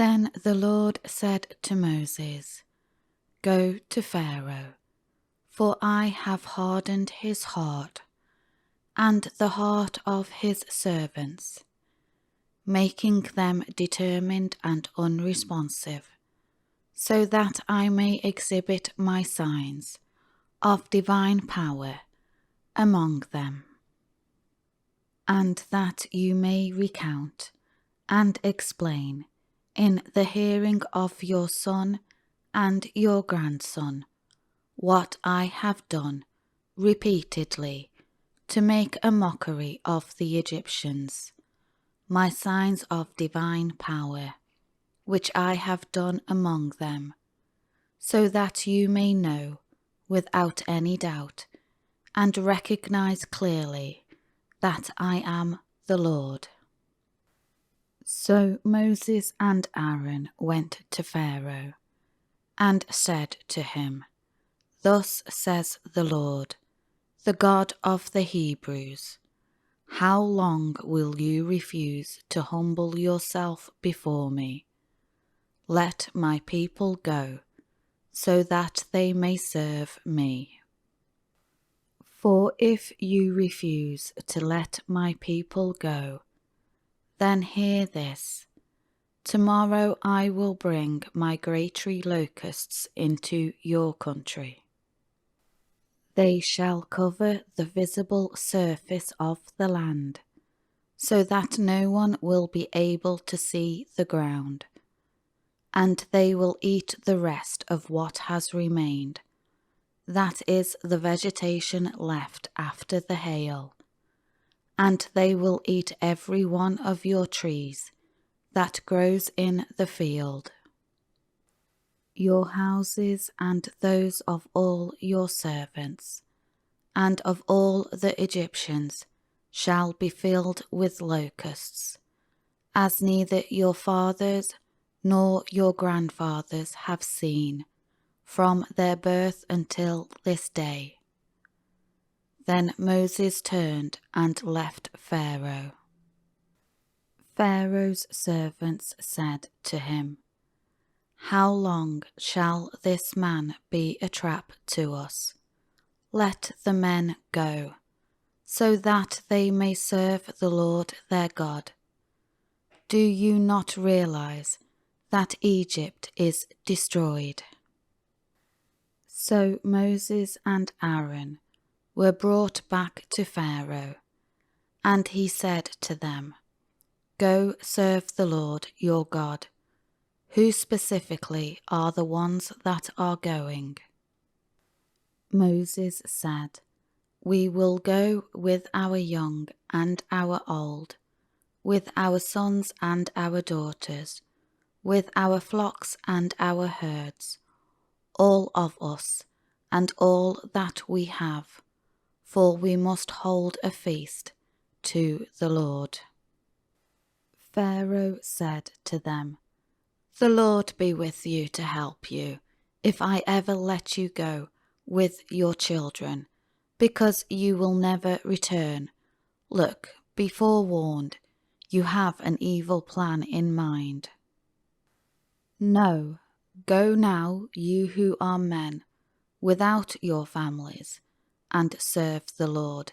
Then the Lord said to Moses, "Go to Pharaoh, for I have hardened his heart and the heart of his servants, making them determined and unresponsive, so that I may exhibit my signs of divine power among them, and that you may recount and explain in the hearing of your son and your grandson what I have done repeatedly to make a mockery of the Egyptians, my signs of divine power, which I have done among them, so that you may know without any doubt and recognize clearly that I am the Lord." So Moses and Aaron went to Pharaoh and said to him, "Thus says the Lord, the God of the Hebrews, how long will you refuse to humble yourself before me? Let my people go, so that they may serve me. For if you refuse to let my people go, then hear this. Tomorrow I will bring migratory locusts into your country. They shall cover the visible surface of the land, so that no one will be able to see the ground, and they will eat the rest of what has remained, that is the vegetation left after the hail, and they will eat every one of your trees that grows in the field. Your houses and those of all your servants, and of all the Egyptians, shall be filled with locusts, as neither your fathers nor your grandfathers have seen, from their birth until this day." Then Moses turned and left Pharaoh. Pharaoh's servants said to him, "How long shall this man be a trap to us? Let the men go, so that they may serve the Lord their God. Do you not realize that Egypt is destroyed?" So Moses and Aaron were brought back to Pharaoh, and he said to them, "Go serve the Lord your God. Who specifically are the ones that are going?" Moses said, "We will go with our young and our old, with our sons and our daughters, with our flocks and our herds, all of us, and all that we have, for we must hold a feast to the Lord." Pharaoh said to them, "The Lord be with you to help you, if I ever let you go with your children, because you will never return. Look, be forewarned, you have an evil plan in mind. No, go now, you who are men, without your families, and serve the Lord,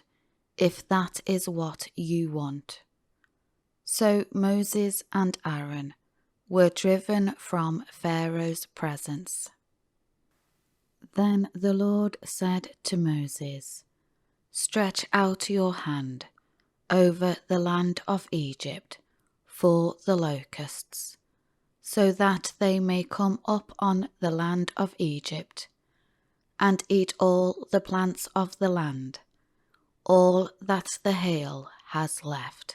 if that is what you want." So Moses and Aaron were driven from Pharaoh's presence. Then the Lord said to Moses, "Stretch out your hand over the land of Egypt for the locusts, so that they may come up on the land of Egypt and eat all the plants of the land, all that the hail has left."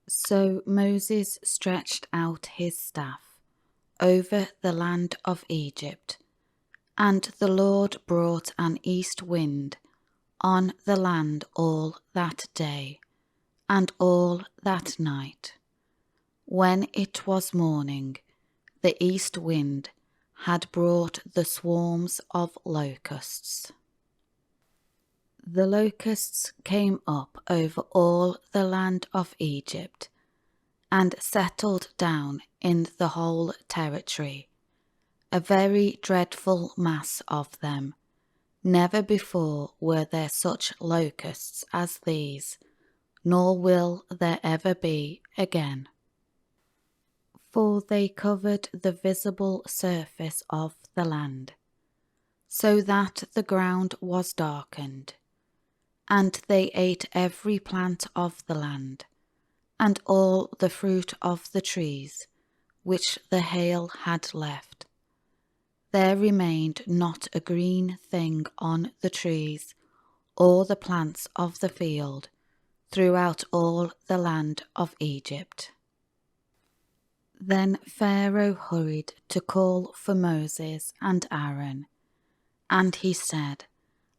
So Moses stretched out his staff over the land of Egypt, and the Lord brought an east wind on the land all that day and all that night. When it was morning, the east wind had brought the swarms of locusts. The locusts came up over all the land of Egypt and settled down in the whole territory, a very dreadful mass of them. Never before were there such locusts as these, nor will there ever be again. For they covered the visible surface of the land, so that the ground was darkened, and they ate every plant of the land, and all the fruit of the trees, which the hail had left. There remained not a green thing on the trees, or the plants of the field, throughout all the land of Egypt. Then Pharaoh hurried to call for Moses and Aaron, and he said,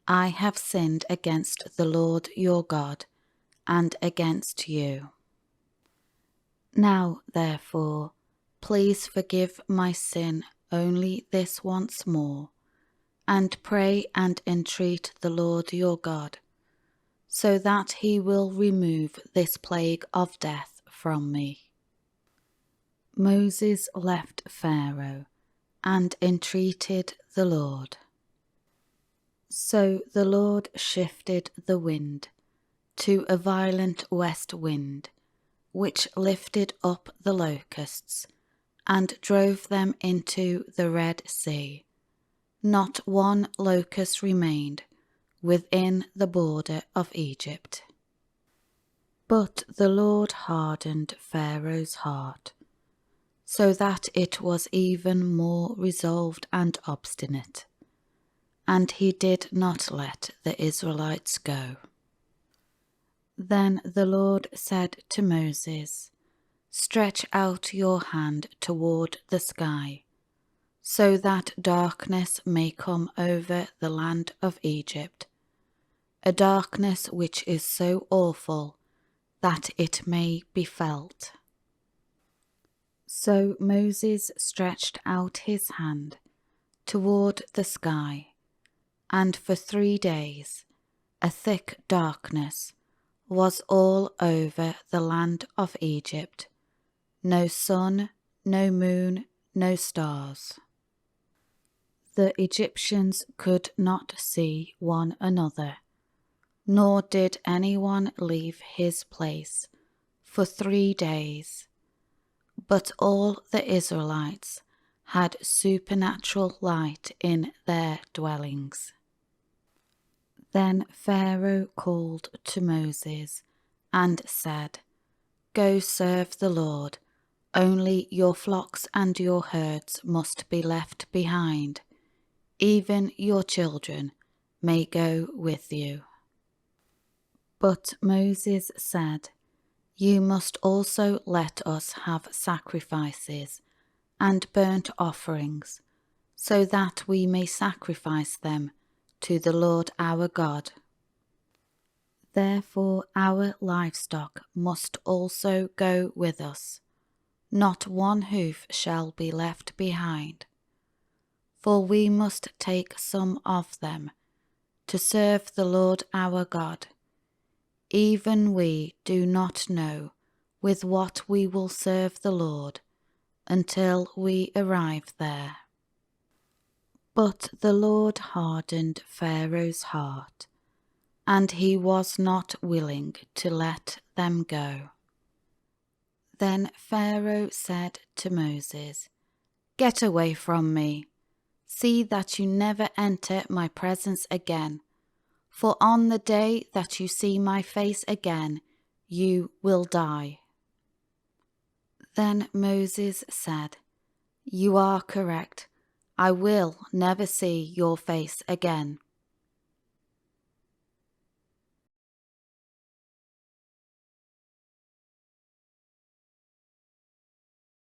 I have sinned against the Lord your God, and against you. Now, therefore, please forgive my sin only this once more, and pray and entreat the Lord your God, so that he will remove this plague of death from me. Moses left Pharaoh and entreated the Lord. So the Lord shifted the wind to a violent west wind, which lifted up the locusts and drove them into the Red Sea. Not one locust remained within the border of Egypt. But the Lord hardened Pharaoh's heart, so that it was even more resolved and obstinate, and he did not let the Israelites go. Then the Lord said to Moses, Stretch out your hand toward the sky, so that darkness may come over the land of Egypt, a darkness which is so awful that it may be felt. So Moses stretched out his hand toward the sky, and for 3 days a thick darkness was all over the land of Egypt, no sun, no moon, no stars. The Egyptians could not see one another, nor did anyone leave his place for 3 days. But all the Israelites had supernatural light in their dwellings. Then Pharaoh called to Moses and said, Go serve the Lord, only your flocks and your herds must be left behind, even your children may go with you. But Moses said, You must also let us have sacrifices and burnt offerings, so that we may sacrifice them to the Lord our God. Therefore our livestock must also go with us, not one hoof shall be left behind, for we must take some of them to serve the Lord our God. Even we do not know with what we will serve the Lord until we arrive there. But the Lord hardened Pharaoh's heart, and he was not willing to let them go. Then Pharaoh said to Moses, Get away from me. See that you never enter my presence again, for on the day that you see my face again, you will die. Then Moses said, You are correct. I will never see your face again.